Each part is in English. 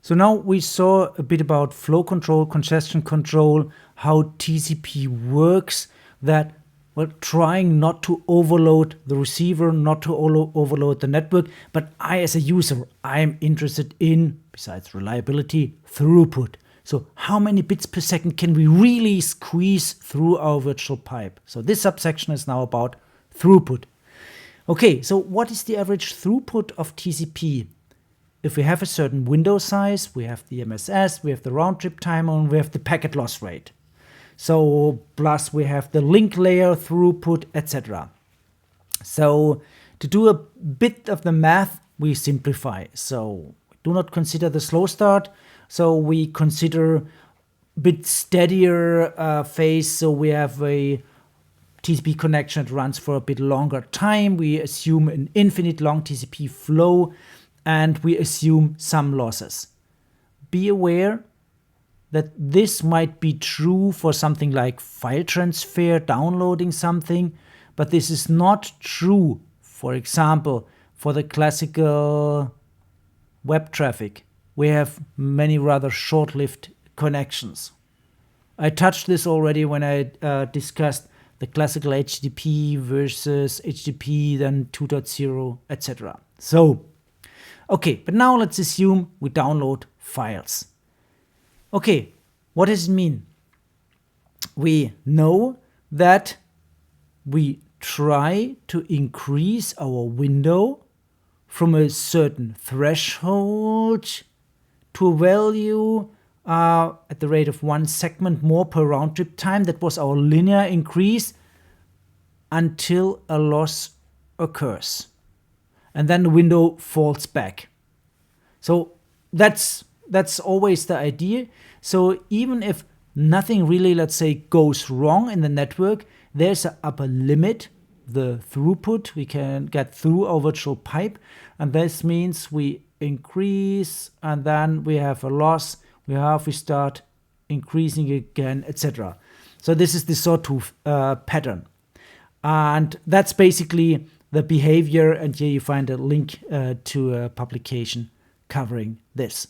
So now we saw a bit about flow control, congestion control, how TCP works, that we're trying not to overload the receiver, not to overload the network, but I as a user, I am interested in, besides reliability, throughput. So how many bits per second can we really squeeze through our virtual pipe? So this subsection is now about throughput. Okay, so what is the average throughput of TCP? If we have a certain window size, we have the MSS, we have the round trip time, and we have the packet loss rate. So plus we have the link layer throughput, etc. So to do a bit of the math, we simplify. So do not consider the slow start. So we consider a bit steadier phase. So we have a TCP connection that runs for a bit longer time. We assume an infinite long TCP flow, and we assume some losses. Be aware that this might be true for something like file transfer, downloading something, but this is not true, for example, for the classical web traffic. We have many rather short-lived connections. I touched this already when I discussed the classical HTTP versus HTTP, then 2.0, etc. So, okay, but now let's assume we download files. Okay, what does it mean? We know that we try to increase our window from a certain threshold to a value at the rate of 1 segment more per round trip time. That was our linear increase until a loss occurs. And then the window falls back. So that's always the idea. So even if nothing really, let's say, goes wrong in the network, there's an upper limit, the throughput we can get through our virtual pipe. And this means we increase and then we have a loss. We start increasing again, etc. So this is the sawtooth pattern. And that's basically the behavior. And here you find a link to a publication covering this.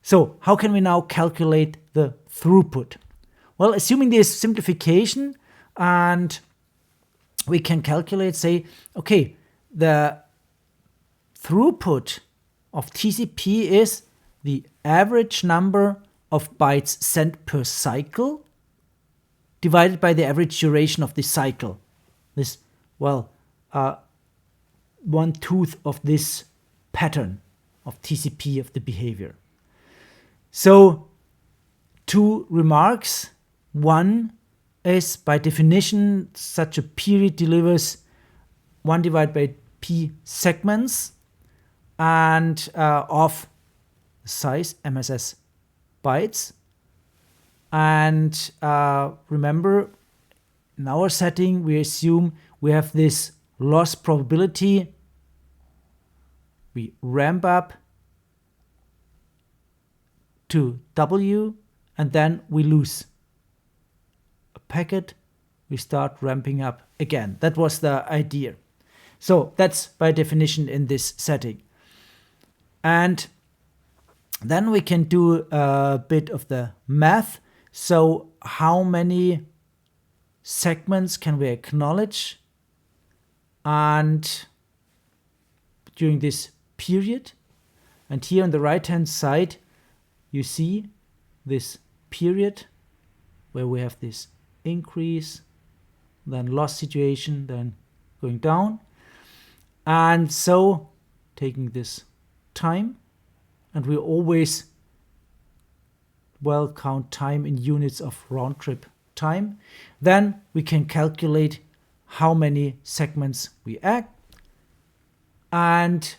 So how can we now calculate the throughput? Well, assuming this simplification, and we can calculate, say, okay, the throughput of TCP is the average number of bytes sent per cycle divided by the average duration of the cycle. This, well, 1/2 of this pattern of TCP of the behavior. So 2 remarks. One is, by definition, such a period delivers 1 divided by p segments and of size MSS bytes. And remember, in our setting, we assume we have this loss probability. We ramp up to W, and then we lose a packet. We start ramping up again. That was the idea. So that's by definition in this setting. And then we can do a bit of the math. So how many segments can we acknowledge and during this period? And here on the right hand side you see this period where we have this increase, then loss situation, then going down. And so taking this time, and we always count time in units of round trip time, then we can calculate how many segments we add, and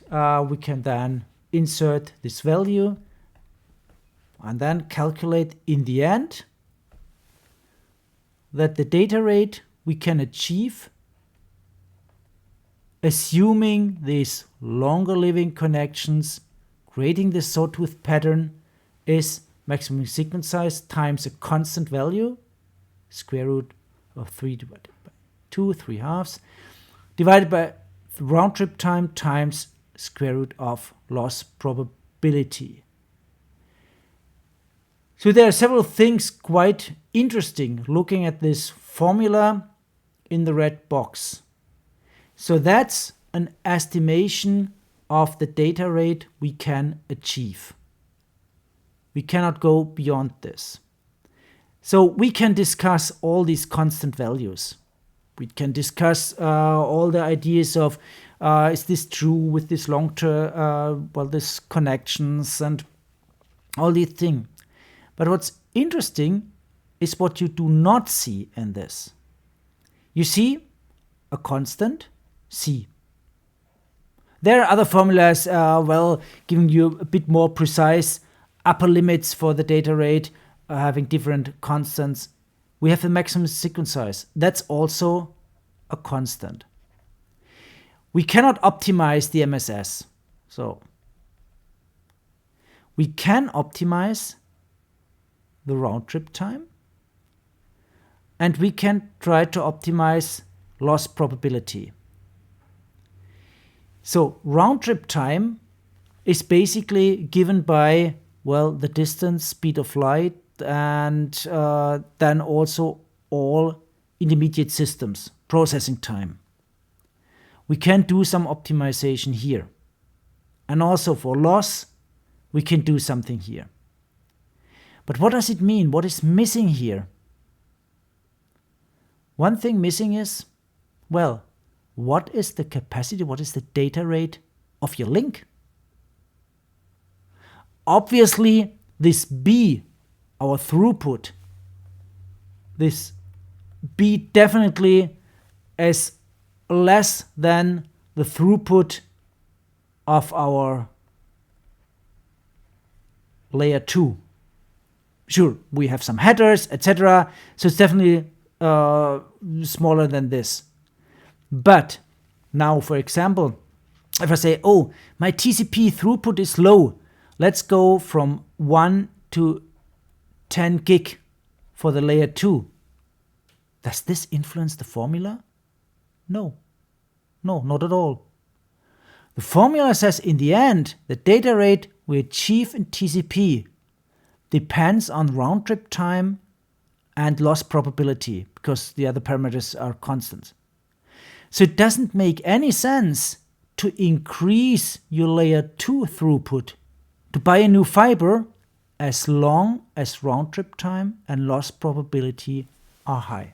we can then insert this value and then calculate in the end that the data rate we can achieve, assuming these longer living connections, creating this sawtooth pattern, is maximum sequence size times a constant value, square root of 3 divided by 2, 3/2, divided by round trip time times square root of loss probability. So there are several things quite interesting looking at this formula in the red box. So that's an estimation of the data rate we can achieve. We cannot go beyond this. So we can discuss all these constant values. We can discuss all the ideas of is this true with this long-term, this connections and all these things. But what's interesting is what you do not see in this. You see a constant C. There are other formulas, giving you a bit more precise upper limits for the data rate, having different constants. We have the maximum sequence size. That's also a constant. We cannot optimize the MSS. So we can optimize the round trip time, and we can try to optimize loss probability. So round trip time is basically given by, the distance, speed of light, and then also all intermediate systems, processing time. We can do some optimization here. And also for loss, we can do something here. But what does it mean? What is missing here? One thing missing is, what is the capacity, what is the data rate of your link? Obviously, this B, our throughput, this B definitely is less than the throughput of our layer 2. Sure, we have some headers, etc. So it's definitely smaller than this. But now, for example, if I say, my TCP throughput is low, let's go from 1 to 10 gig for the layer 2. Does this influence the formula? No, not at all. The formula says in the end, the data rate we achieve in TCP depends on round trip time and loss probability, because the other parameters are constant. So it doesn't make any sense to increase your layer 2 throughput, to buy a new fiber, as long as round trip time and loss probability are high.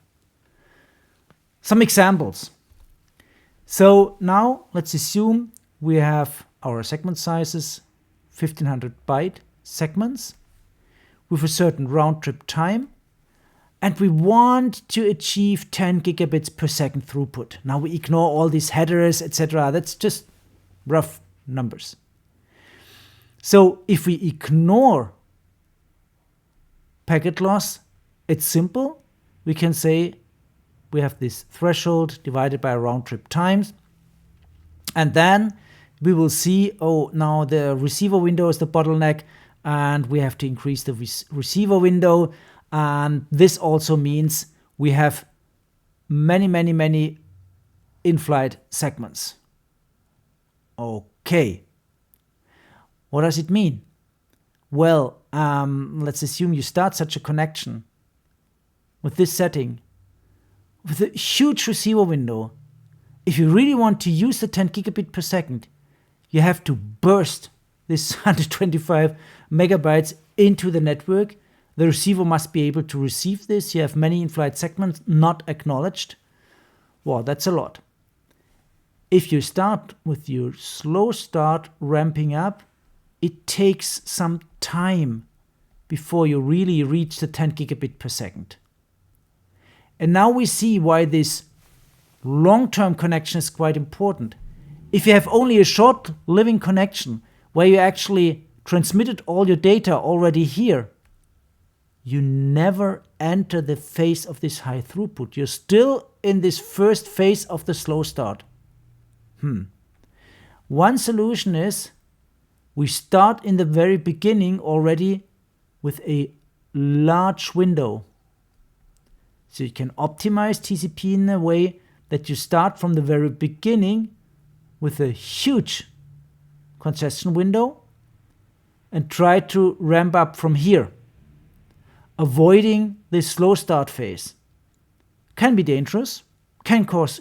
Some examples. So now let's assume we have our segment sizes, 1500 byte segments with a certain round trip time, and we want to achieve 10 gigabits per second throughput. Now we ignore all these headers, etc. That's just rough numbers. So if we ignore packet loss, it's simple. We can say we have this threshold divided by round trip times, and then we will see, now the receiver window is the bottleneck, and we have to increase the receiver window. And this also means we have many in-flight segments. Okay. What does it mean? Let's assume you start such a connection with this setting, with a huge receiver window. If you really want to use the 10 gigabit per second, you have to burst this 125 megabytes into the network. The receiver must be able to receive this. You have many in-flight segments not acknowledged. That's a lot. If you start with your slow start ramping up, it takes some time before you really reach the 10 gigabit per second. And now we see why this long-term connection is quite important. If you have only a short living connection where you actually transmitted all your data already here, you never enter the phase of this high throughput. You're still in this first phase of the slow start. One solution is we start in the very beginning already with a large window. So you can optimize TCP in a way that you start from the very beginning with a huge congestion window and try to ramp up from here. avoiding this slow start phase can be dangerous, can cause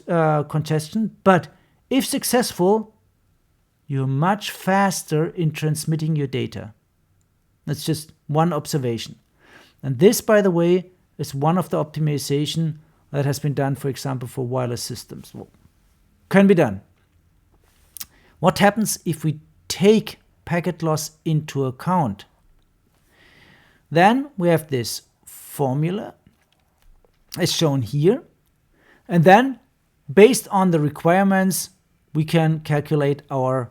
congestion, but if successful, you're much faster in transmitting your data. That's just one observation. And this, by the way, is one of the optimization that has been done, for example, for wireless systems. Well, can be done. What happens if we take packet loss into account? Then we have this formula as shown here. And then, based on the requirements, we can calculate our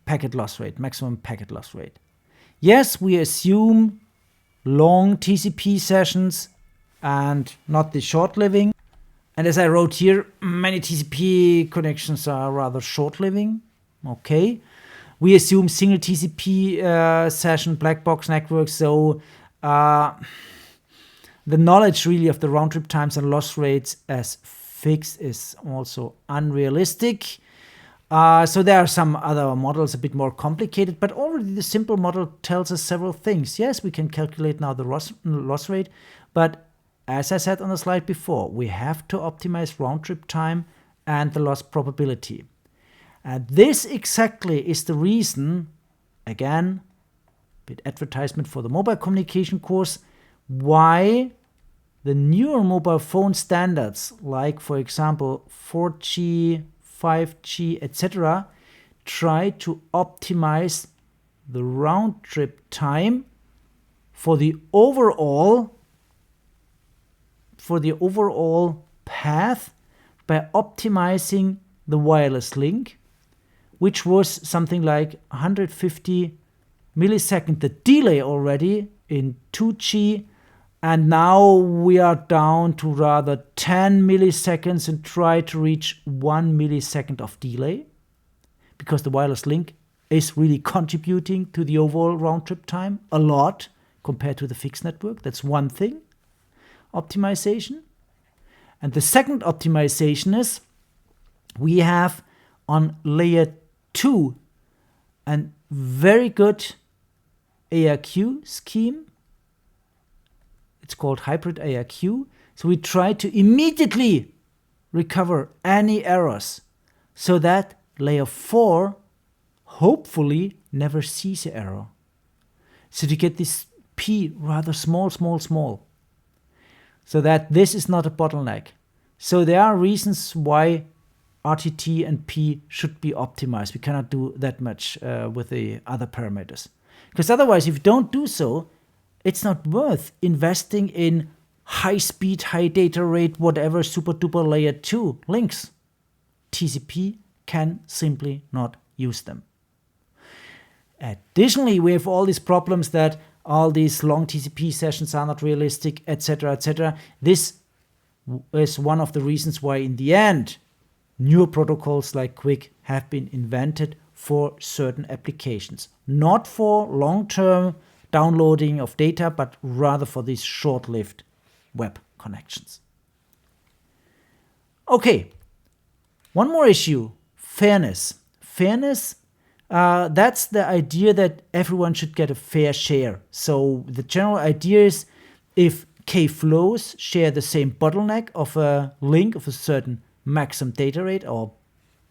packet loss rate, maximum packet loss rate. Yes, we assume long TCP sessions and not the short-living. And as I wrote here, many TCP connections are rather short-living. Okay. We assume single TCP session black box network, so the knowledge really of the round-trip times and loss rates as fixed is also unrealistic. So there are some other models a bit more complicated, but already the simple model tells us several things. Yes, we can calculate now the loss rate, but as I said on the slide before, we have to optimize round-trip time and the loss probability. And this exactly is the reason, again, bit advertisement for the mobile communication course, why the newer mobile phone standards, like for example 4G, 5G, etc., try to optimize the round-trip time for the overall path by optimizing the wireless link, which was something like 150 millisecond the delay already in 2G, and now we are down to rather 10 milliseconds and try to reach 1 millisecond of delay, because the wireless link is really contributing to the overall round-trip time a lot compared to the fixed network. That's one thing, optimization. And the second optimization is we have on layer 2 a very good ARQ scheme. It's called hybrid ARQ. So we try to immediately recover any errors so that layer 4 hopefully never sees an error. So to get this P rather small, so that this is not a bottleneck. So there are reasons why RTT and P should be optimized. We cannot do that much with the other parameters. Because otherwise, if you don't do so, it's not worth investing in high speed, high data rate, whatever super duper layer 2 links. TCP can simply not use them. Additionally, we have all these problems that all these long TCP sessions are not realistic, etc., etc. This is one of the reasons why in the end newer protocols like QUIC have been invented for certain applications. Not for long-term downloading of data, but rather for these short-lived web connections. Okay, one more issue, fairness. Fairness, that's the idea that everyone should get a fair share. So the general idea is if K flows share the same bottleneck of a link of a certain maximum data rate or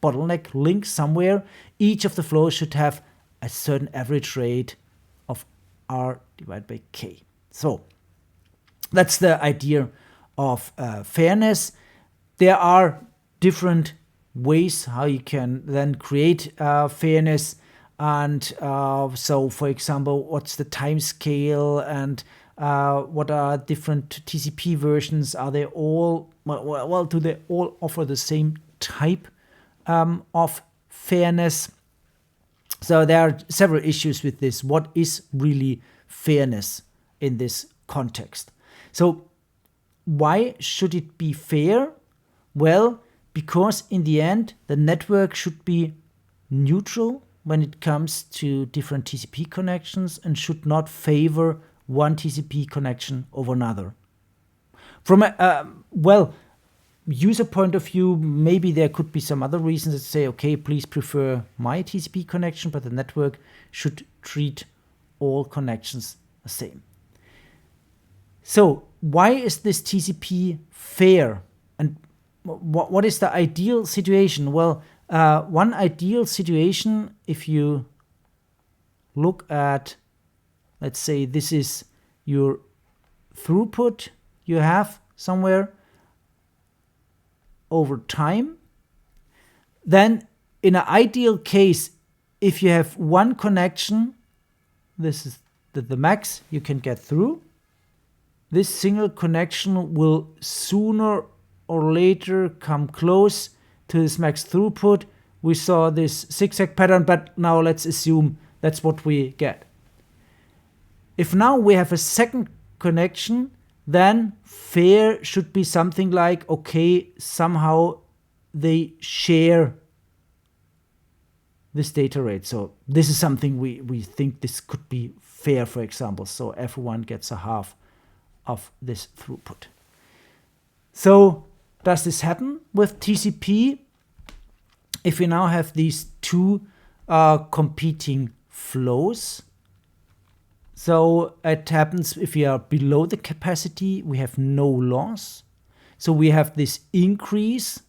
bottleneck link somewhere, each of the flows should have a certain average rate of R divided by K. So that's the idea of fairness. There are different ways how you can then create fairness, and so for example, what's the time scale, and what are different TCP versions? Are they all, well, do they all offer the same type of fairness? So there are several issues with this. What is really fairness in this context? So why should it be fair? Well, because in the end, the network should be neutral when it comes to different TCP connections and should not favor one TCP connection over another. From a, user point of view, maybe there could be some other reasons that say, okay, please prefer my TCP connection, but the network should treat all connections the same. So why is this TCP fair? And what is the ideal situation? Well, one ideal situation, if you look at, let's say this is your throughput you have somewhere over time, then in an ideal case, if you have one connection, this is the max you can get through, this single connection will sooner or later come close to this max throughput. We saw this zigzag pattern, but now let's assume that's what we get. If now we have a second connection, then fair should be something like, okay, somehow they share this data rate. So this is something we think this could be fair, for example. So everyone gets a half of this throughput. So does this happen with TCP? If we now have these two competing flows, so it happens if we are below the capacity, we have no loss. So we have this increase,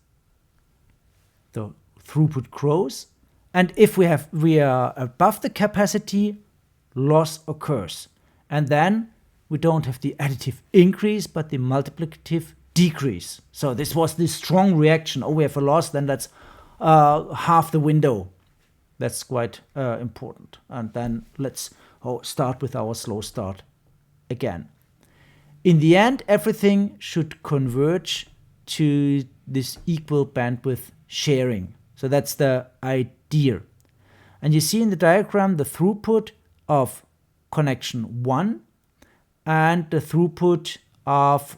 the throughput grows. And if we are above the capacity, loss occurs. And then we don't have the additive increase, but the multiplicative decrease. So this was this strong reaction. Oh, we have a loss, then that's half the window. That's quite important. And then let's start with our slow start again. In the end, everything should converge to this equal bandwidth sharing. So that's the idea. And you see in the diagram the throughput of connection 1 and the throughput of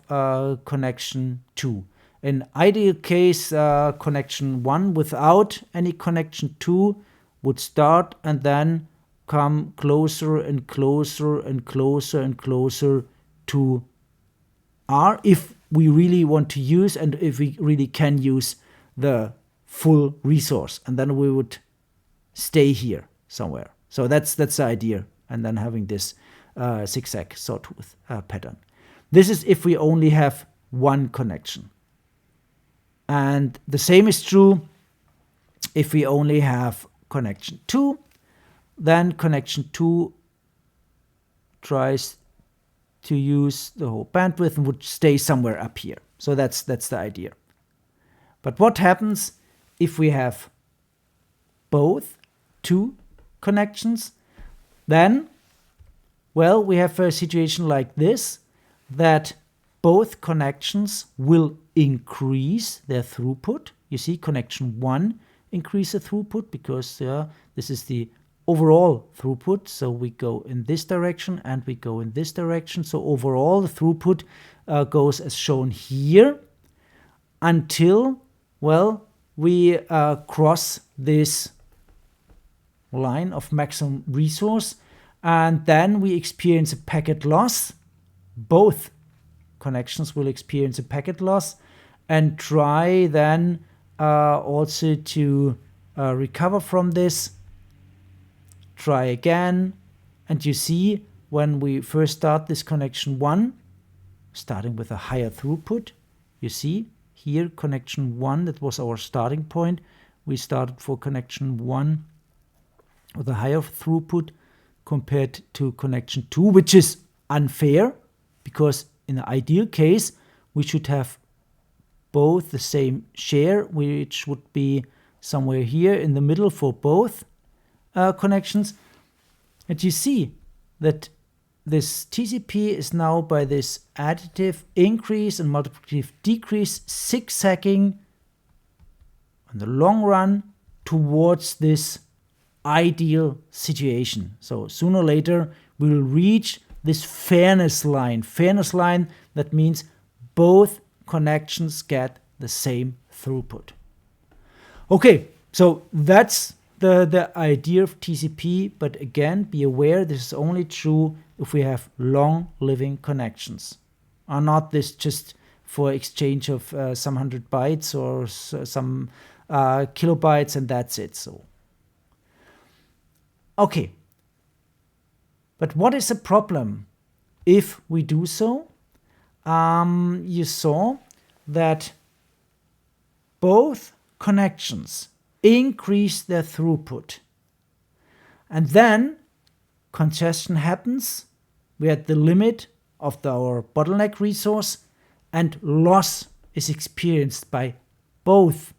connection 2. In ideal case, connection 1 without any connection 2 would start and then come closer and closer and closer and closer to R if we really want to use and if we really can use the full resource, and then we would stay here somewhere. So that's the idea, and then having this zigzag sawtooth pattern. This is if we only have one connection. And the same is true if we only have connection 2. Then connection 2 tries to use the whole bandwidth and would stay somewhere up here. So that's the idea. But what happens if we have both two connections? Then, well, we have a situation like this, that both connections will increase their throughput. You see, connection 1 increases the throughput because this is the overall throughput. So we go in this direction and we go in this direction. So overall the throughput goes as shown here until, well, we cross this line of maximum resource, and then we experience a packet loss. Both connections will experience a packet loss and try then also to recover from this. Try again, and you see when we first start this connection 1, starting with a higher throughput, you see here connection 1, that was our starting point. We started for connection 1 with a higher throughput compared to connection 2, which is unfair because in the ideal case we should have both the same share, which would be somewhere here in the middle for both connections. And you see that this TCP is now by this additive increase and multiplicative decrease zigzagging in the long run towards this ideal situation. So sooner or later we will reach this fairness line. Fairness line, that means both connections get the same throughput. Okay, so that's the idea of TCP, but again, be aware this is only true if we have long living connections. Are not this just for exchange of some 100 bytes or some kilobytes and that's it. So, okay. But what is the problem if we do so? you saw that both connections increase their throughput. And then congestion happens. We're at the limit of our bottleneck resource, and loss is experienced by both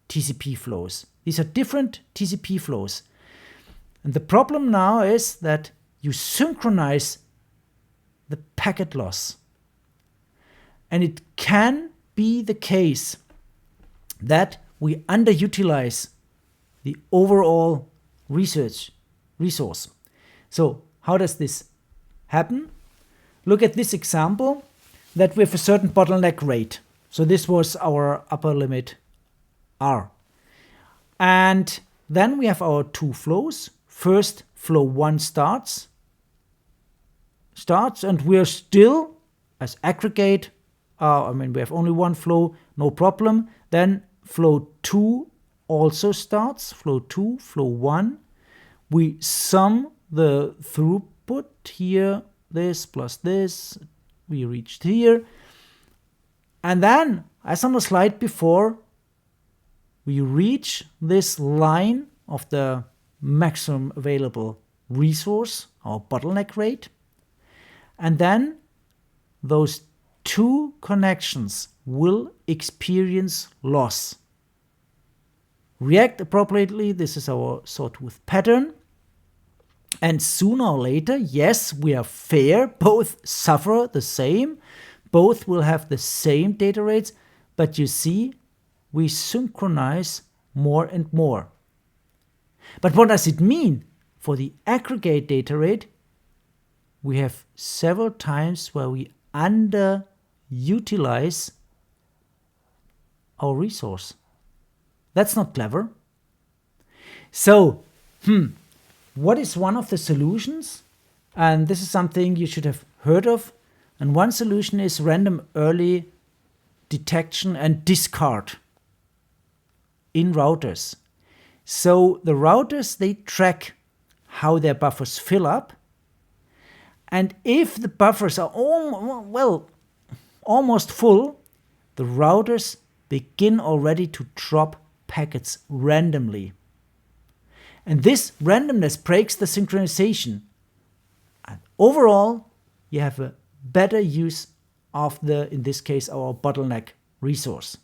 TCP flows. These are different TCP flows. And the problem now is that you synchronize the packet loss. And it can be the case that we underutilize the overall resource. So how does this happen? Look at this example that we have a certain bottleneck rate. So this was our upper limit R. And then we have our two flows. First, flow 1 starts, and we are still, as aggregate, we have only one flow, no problem. Then flow 2 also starts, flow 2, flow 1. We sum the throughput here, this plus this, we reached here. And then, as on the slide before, we reach this line of the maximum available resource, our bottleneck rate. And then those two connections will experience loss. React appropriately, this is our sawtooth pattern. And sooner or later, yes, we are fair, both suffer the same, both will have the same data rates, but you see, we synchronize more and more. But what does it mean? For the aggregate data rate, we have several times where we underutilize our resource. That's not clever. So, what is one of the solutions? And this is something you should have heard of. And one solution is random early detection and discard in routers. So the routers, they track how their buffers fill up. And if the buffers are almost full, the routers begin already to drop packets randomly. And this randomness breaks the synchronization. And overall, you have a better use of in this case, our bottleneck resource.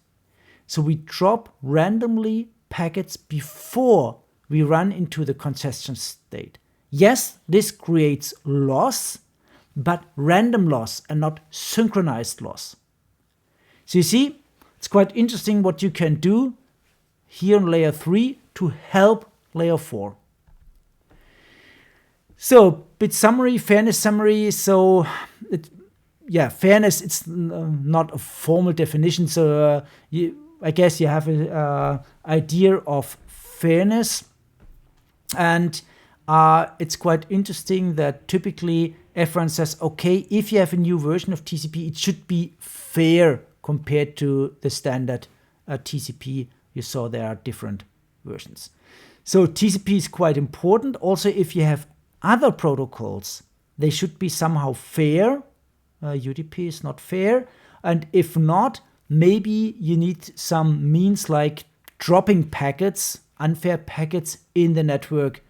So we drop randomly packets before we run into the congestion state. Yes, this creates loss, but random loss and not synchronized loss. So you see, it's quite interesting what you can do here on layer 3 to help layer 4. So, bit summary, fairness summary. So, fairness, it's not a formal definition. So, I guess you have an idea of fairness. And it's quite interesting that typically everyone says, okay, if you have a new version of TCP, it should be fair compared to the standard TCP. You saw there are different versions. So TCP is quite important. Also, if you have other protocols, they should be somehow fair. UDP is not fair. And if not, maybe you need some means like dropping packets, unfair packets in the network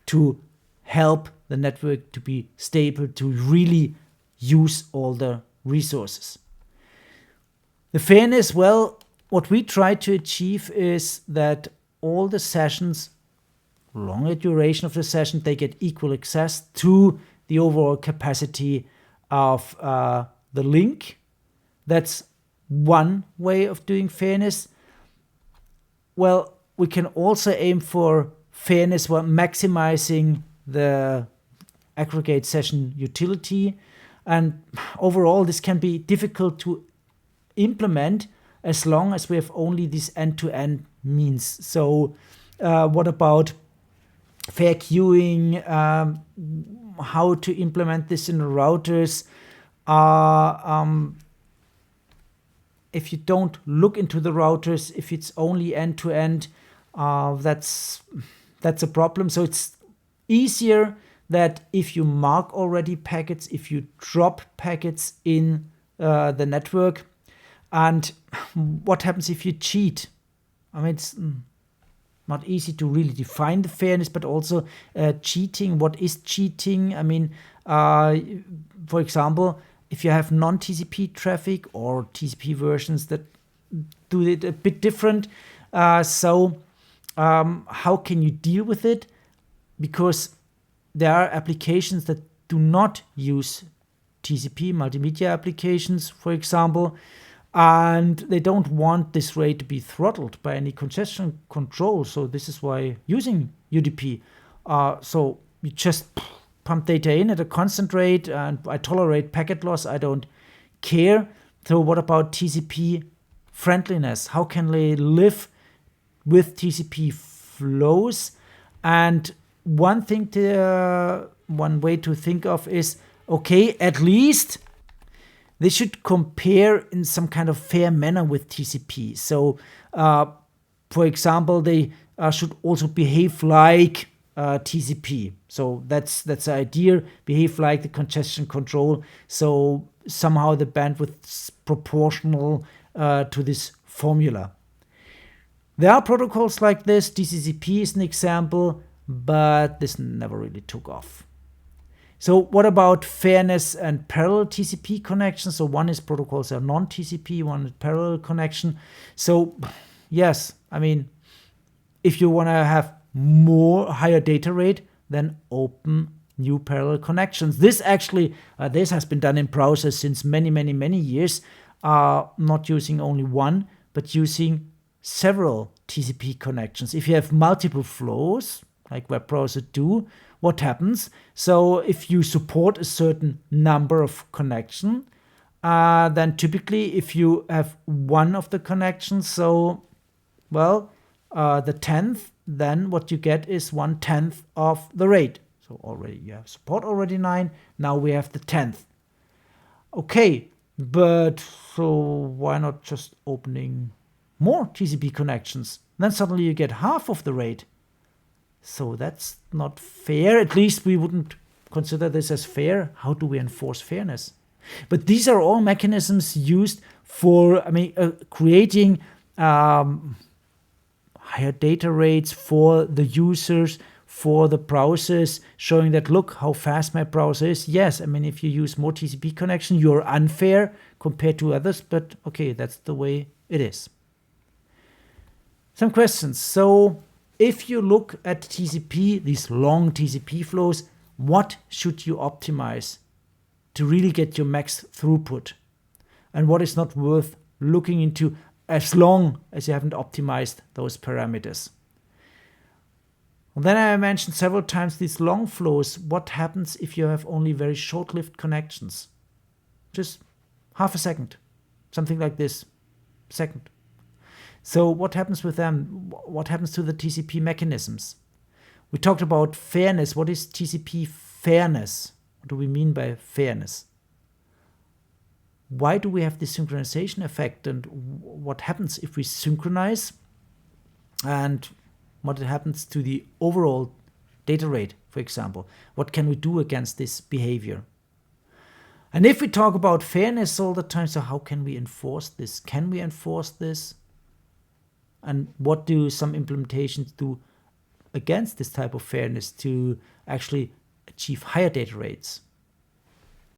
to help the network to be stable, to really use all the resources. The fairness, well, what we try to achieve is that all the sessions, longer duration of the session, they get equal access to the overall capacity of the link. That's one way of doing fairness. Well, we can also aim for fairness while maximizing the aggregate session utility. And overall, this can be difficult to implement as long as we have only this end-to-end means. So what about fair queuing, how to implement this in the routers? If you don't look into the routers, if it's only end-to-end, that's a problem. So it's easier that if you mark already packets, if you drop packets in the network. And what happens if you cheat? I mean, it's not easy to really define the fairness, but also cheating. What is cheating? I mean, for example, if you have non-TCP traffic or TCP versions that do it a bit different, how can you deal with it? Because there are applications that do not use TCP, multimedia applications, for example, and they don't want this rate to be throttled by any congestion control. So this is why using UDP. So you just pump data in at a constant rate, and I tolerate packet loss. I don't care. So what about TCP friendliness? How can they live with TCP flows? And one way to think of is, okay, at least they should compare in some kind of fair manner with TCP. So, for example, they should also behave like TCP. So that's the idea, behave like the congestion control. So somehow the bandwidth is proportional to this formula. There are protocols like this. TCP is an example, but this never really took off. So what about fairness and parallel TCP connections? So one is protocols are non-TCP, one is parallel connection. So yes, I mean, if you want to have higher data rate, then open new parallel connections. This actually, this has been done in browsers since many years, not using only one, but using several TCP connections. If you have multiple flows, like web browsers do, what happens? So if you support a certain number of connections, then typically if you have one of the connections, so, well, the 10th, then what you get is 1/10 of the rate. So already you have support already 9, now we have the 10th. Okay, but so why not just opening more TCP connections? Then suddenly you get half of the rate. So that's not fair. At least we wouldn't consider this as fair. How do we enforce fairness? But these are all mechanisms used for, creating higher data rates for the users, for the browsers, showing that, look how fast my browser is. Yes, I mean, if you use more TCP connection, you're unfair compared to others, but okay, that's the way it is. Some questions. So if you look at TCP, these long TCP flows, what should you optimize to really get your max throughput? And what is not worth looking into as long as you haven't optimized those parameters? And then I mentioned several times these long flows. What happens if you have only very short-lived connections? Just half a second, something like this, second. So what happens with them? What happens to the TCP mechanisms? We talked about fairness. What is TCP fairness? What do we mean by fairness? Why do we have this synchronization effect? And what happens if we synchronize? And what happens to the overall data rate, for example? What can we do against this behavior? And if we talk about fairness all the time, so how can we enforce this? Can we enforce this? And what do some implementations do against this type of fairness to actually achieve higher data rates?